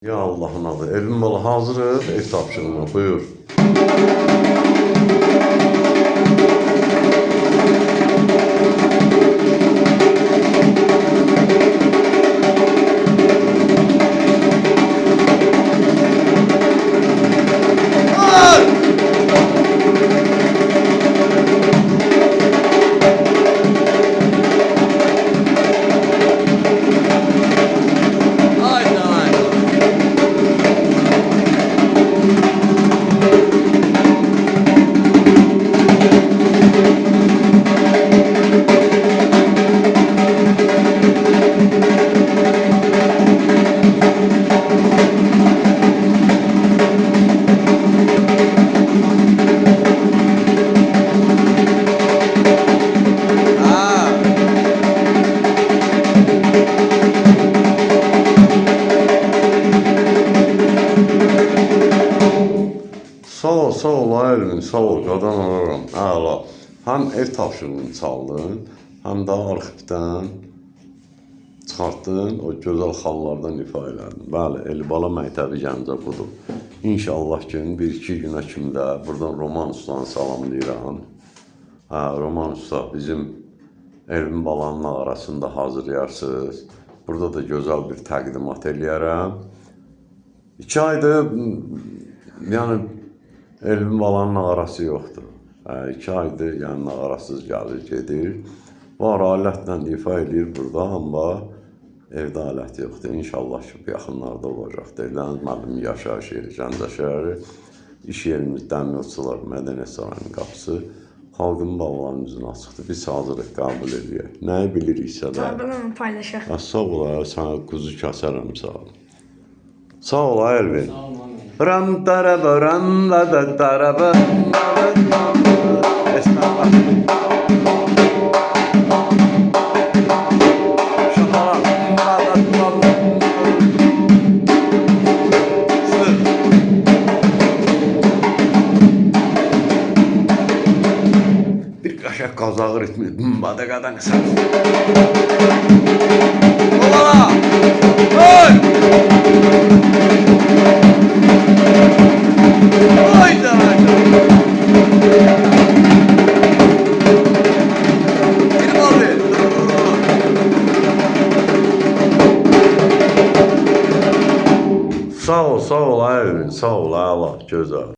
Ya Allah'ın adı. Elvin Bala hazırız. Ev tapşırımı buyur. Sağ ol Elvin, sağ ol, qadan alaram, əla. Həm ev tapşırığını çaldın, həm də arxivdən çıxartdın, o gözəl xallardan ifa elədin. Bəli, Elibala məktəbi Gəncə budur. İnşallah gün, bir-iki günə kimi də buradan Roman Ustanı salamlayıram. Roman Usta bizim Elvin Balanın arasında hazırlayarsınız. Burada da gözəl bir təqdimat eləyərəm. 2 aydır, yəni Elvin Balanın ağarası yoxdur. 2 aydır, yəni ağarasız gəlir, gedir. Var, alətlə ifa edir burada, amma evdə alət yoxdur. İnşallah ki, bu yaxınlarda olacaq. Deyilən, müəllim yaşayış yeri, Gəncə şəhəri, iş yerimiz Dəmirçilər Mədəniyyət Sarayının qapısı xalqın bağlarının üzünə açıqdır. Biz hazırıq, qəbul edək. Nəyi biliriksə də. Canım paylaşaq. Sağ ol, sənə quzu kəsərəm, sağ ol. Sağ ol, Elvin. Sağ ol, Ram taraba ram la da taraba. Bir kaşak kazağı ritmi. Bada kadan kısa. Ola! Oy! Hayda! Benim abi. Sağ ol Elvin, sağ ol, Allah, gözəl.